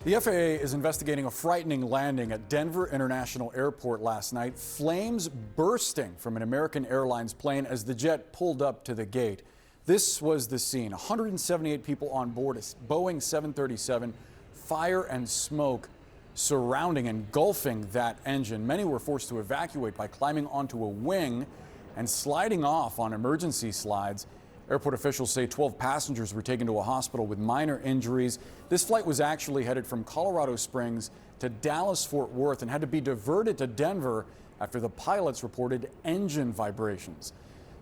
The FAA is investigating a frightening landing at Denver International Airport last night. Flames bursting from an American Airlines plane as the jet pulled up to the gate. This was the scene. 178 people on board a Boeing 737. Fire and smoke surrounding, engulfing that engine. Many were forced to evacuate by climbing onto a wing and sliding off on emergency slides. Airport officials say 12 passengers were taken to a hospital with minor injuries. This flight was actually headed from Colorado Springs to Dallas-Fort Worth and had to be diverted to Denver after the pilots reported engine vibrations.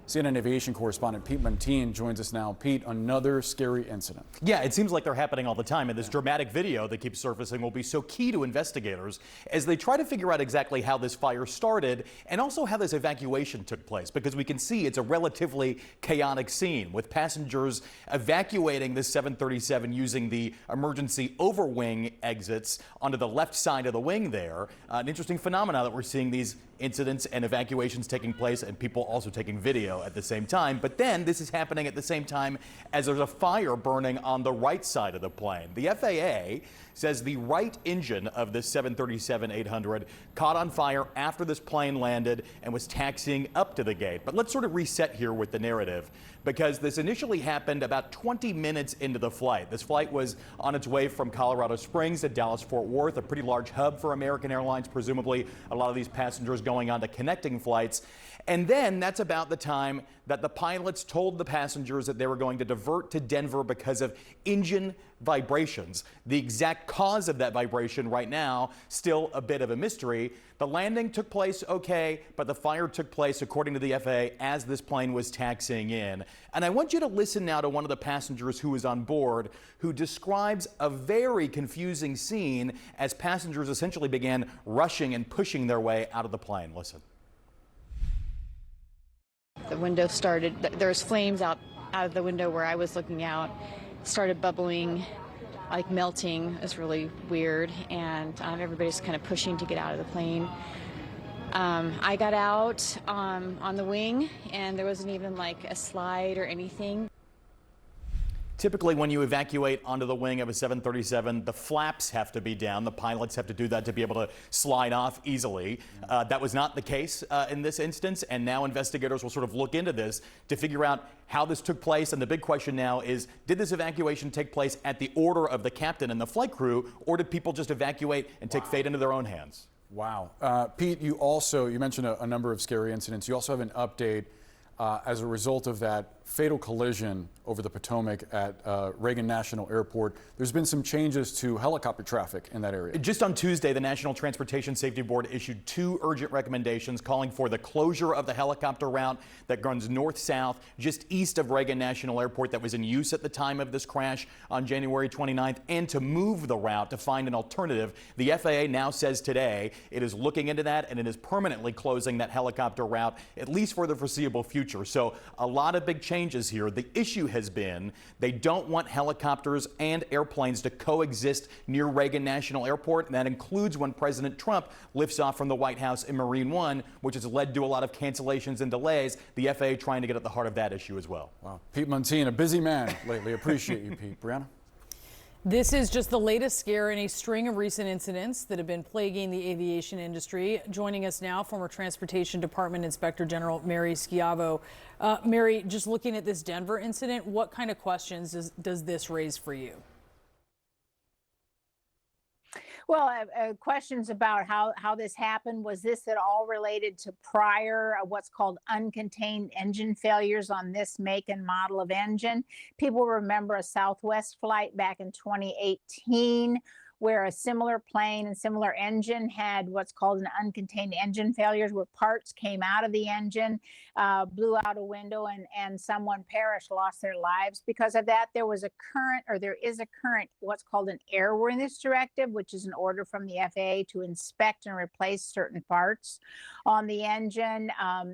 CNN aviation correspondent Pete Montine joins us now. Pete, another scary incident. Yeah, it seems like they're happening all the time, and this dramatic video that keeps surfacing will be so key to investigators as they try to figure out exactly how this fire started and also how this evacuation took place, because we can see it's a relatively chaotic scene with passengers evacuating this 737 using the emergency overwing exits onto the left side of the wing there. An interesting phenomenon that we're seeing these incidents and evacuations taking place and people also taking video at the same time. But then this is happening at the same time as there's a fire burning on the right side of the plane. The FAA says the right engine of this 737-800 caught on fire after this plane landed and was taxiing up to the gate. But let's sort of reset here with the narrative, because this initially happened about 20 minutes into the flight. This flight was on its way from Colorado Springs to Dallas-Fort Worth, a pretty large hub for American Airlines, presumably a lot of these passengers going on to connecting flights. And then that's about the time that the pilots told the passengers that they were going to divert to Denver because of engine vibrations. The exact cause of that vibration right now, still a bit of a mystery. The landing took place okay, but the fire took place, according to the FAA, as this plane was taxiing in. And I want you to listen now to one of the passengers who was on board, who describes a very confusing scene as passengers essentially began rushing and pushing their way out of the plane. Listen. The window started, there's flames out of the window where I was looking out, started bubbling, like melting. It was really weird, and everybody's kind of pushing to get out of the plane. I got out on the wing, and there wasn't even like a slide or anything. Typically, when you evacuate onto the wing of a 737, the flaps have to be down. The pilots have to do that to be able to slide off easily. That was not the case in this instance, and now investigators will sort of look into this to figure out how this took place. And the big question now is, did this evacuation take place at the order of the captain and the flight crew, or did people just evacuate and take fate into their own hands? Wow. Pete, you mentioned a number of scary incidents. You also have an update as a result of that fatal collision over the Potomac at Reagan National Airport. There's been some changes to helicopter traffic in that area. Just on Tuesday, the National Transportation Safety Board issued 2 urgent recommendations calling for the closure of the helicopter route that runs north-south just east of Reagan National Airport that was in use at the time of this crash on January 29th, and to move the route to find an alternative. The FAA now says today it is looking into that, and it is permanently closing that helicopter route, at least for the foreseeable future. So a lot of big changes here. The issue has been they don't want helicopters and airplanes to coexist near Reagan National Airport, and that includes when President Trump lifts off from the White House in Marine One, which has led to a lot of cancellations and delays. The FAA trying to get at the heart of that issue as well. Wow. Pete Montine, a busy man lately. Appreciate you, Pete. Brianna? This is just the latest scare in a string of recent incidents that have been plaguing the aviation industry. Joining us now, former Transportation Department Inspector General Mary Schiavo. Mary, just looking at this Denver incident, what kind of questions does this raise for you? Well, questions about how this happened. Was this at all related to prior what's called uncontained engine failures on this make and model of engine? People remember a Southwest flight back in 2018 where a similar plane and similar engine had what's called an uncontained engine failures, where parts came out of the engine, blew out a window, and someone perished, lost their lives. Because of that, there is a current, what's called an airworthiness directive, which is an order from the FAA to inspect and replace certain parts on the engine,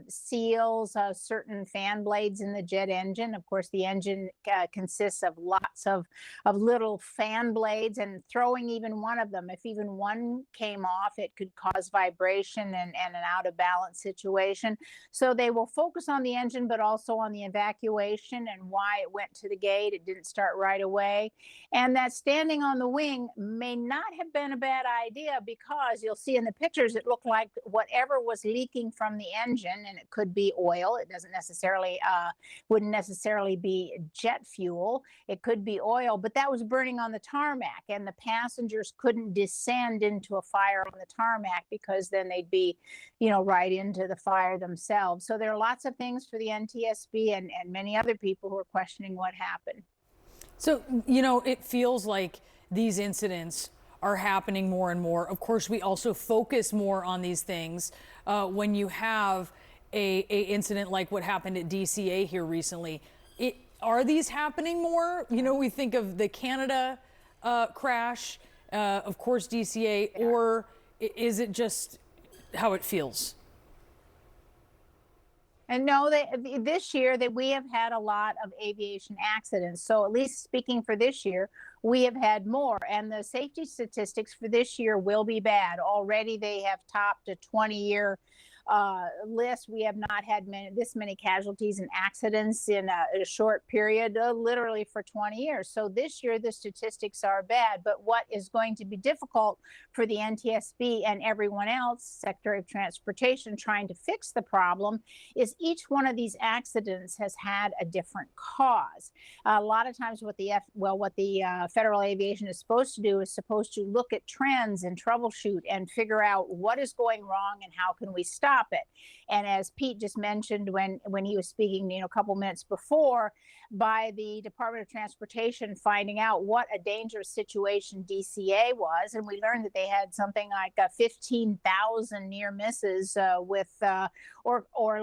seals, certain fan blades in the jet engine. Of course, the engine consists of lots of little fan blades, and throwing even one of them. If even one came off, it could cause vibration and an out of balance situation. So they will focus on the engine, but also on the evacuation and why it went to the gate. It didn't start right away. And that standing on the wing may not have been a bad idea, because you'll see in the pictures, it looked like whatever was leaking from the engine, and it could be oil. It doesn't necessarily, wouldn't necessarily be jet fuel. It could be oil, but that was burning on the tarmac, and the passengers couldn't descend into a fire on the tarmac, because then they'd be, right into the fire themselves. So there are lots of things for the NTSB and many other people who are questioning what happened. So, it feels like these incidents are happening more and more. Of course, we also focus more on these things when you have a incident like what happened at DCA here recently. Are these happening more? We think of the Canada crash, of course, DCA, or is it just how it feels? And no, this year that we have had a lot of aviation accidents. So at least speaking for this year, we have had more. And the safety statistics for this year will be bad. Already they have topped a 20-year list. We have not had this many casualties and accidents in a short period, literally for 20 years. So this year the statistics are bad. But what is going to be difficult for the NTSB and everyone else, Secretary of Transportation, trying to fix the problem, is each one of these accidents has had a different cause. A lot of times what the Federal Aviation is supposed to do is supposed to look at trends and troubleshoot and figure out what is going wrong and how can we stop it. And as Pete just mentioned when he was speaking, a couple minutes before, by the Department of Transportation finding out what a dangerous situation DCA was, and we learned that they had something like 15,000 near misses or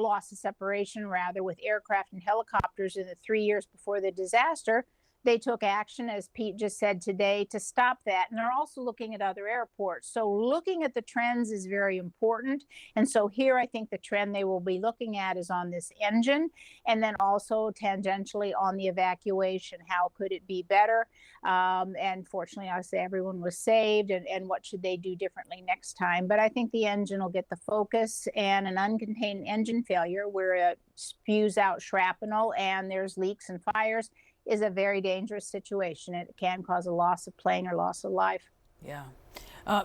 loss of separation rather with aircraft and helicopters in the 3 years before the disaster. They took action, as Pete just said today, to stop that. And they're also looking at other airports. So looking at the trends is very important. And so here, I think the trend they will be looking at is on this engine, and then also tangentially on the evacuation. How could it be better? And fortunately, I say everyone was saved, and what should they do differently next time? But I think the engine will get the focus, and an uncontained engine failure where it spews out shrapnel and there's leaks and fires is a very dangerous situation. It can cause a loss of plane or loss of life. Yeah.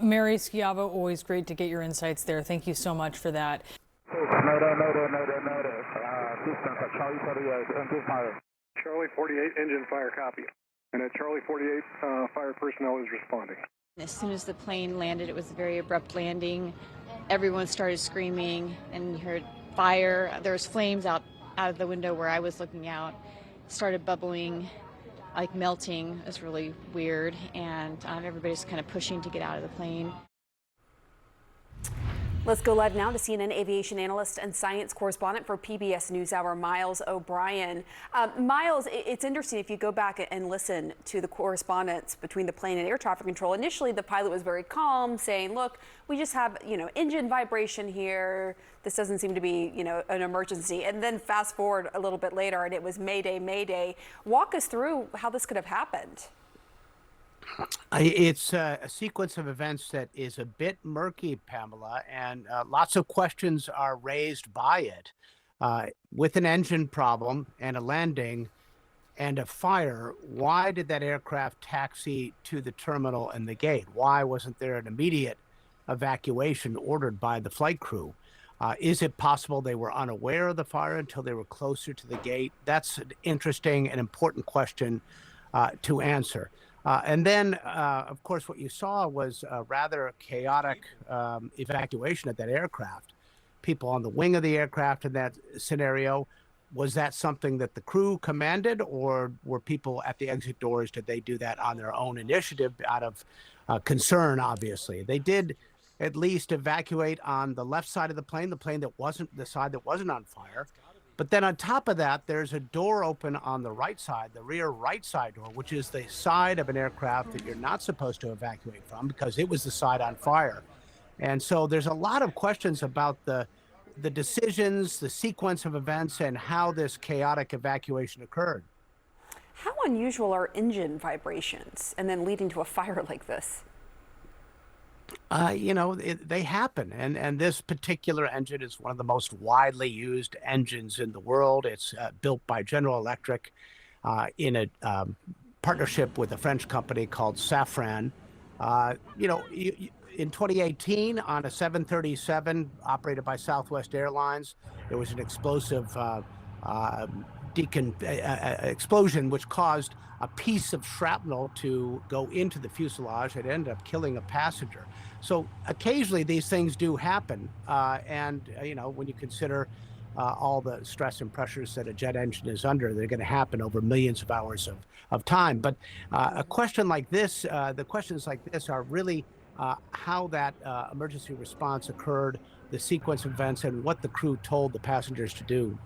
Mary Schiavo, always great to get your insights there. Thank you so much for that. Distance at Charlie 48, engine fire. Charlie 48, engine fire, copy. And at Charlie 48, fire personnel is responding. As soon as the plane landed, it was a very abrupt landing. Everyone started screaming, and you heard fire. There was flames out of the window where I was looking out. Started bubbling, like melting. It was really weird, and everybody's kind of pushing to get out of the plane. Let's go live now to CNN aviation analyst and science correspondent for PBS NewsHour, Miles O'Brien. Miles, it's interesting if you go back and listen to the correspondence between the plane and air traffic control. Initially, the pilot was very calm, saying, look, we just have, engine vibration here. This doesn't seem to be, an emergency. And then fast forward a little bit later, and it was Mayday, Mayday. Walk us through how this could have happened. It's a sequence of events that is a bit murky, Pamela, and lots of questions are raised by it. With an engine problem and a landing and a fire, why did that aircraft taxi to the terminal and the gate? Why wasn't there an immediate evacuation ordered by the flight crew? Is it possible they were unaware of the fire until they were closer to the gate? That's an interesting and important question to answer. And then, of course, what you saw was a rather chaotic evacuation of that aircraft. People on the wing of the aircraft in that scenario. Was that something that the crew commanded, or were people at the exit doors? Did they do that on their own initiative out of concern, obviously? They did at least evacuate on the left side of the plane that wasn't the side that wasn't on fire. But then on top of that, there's a door open on the right side, the rear right side door, which is the side of an aircraft that you're not supposed to evacuate from because it was the side on fire. And so there's a lot of questions about the decisions, the sequence of events, and how this chaotic evacuation occurred. How unusual are engine vibrations and then leading to a fire like this? They happen, and this particular engine is one of the most widely used engines in the world. It's built by General Electric in a partnership with a French company called Safran. In 2018, on a 737 operated by Southwest Airlines, there was an explosive explosion which caused a piece of shrapnel to go into the fuselage. It ended up killing a passenger. So occasionally these things do happen. When you consider all the stress and pressures that a jet engine is under, they're going to happen over millions of hours of time. But a question like this, the questions like this are really how that emergency response occurred, the sequence of events, and what the crew told the passengers to do.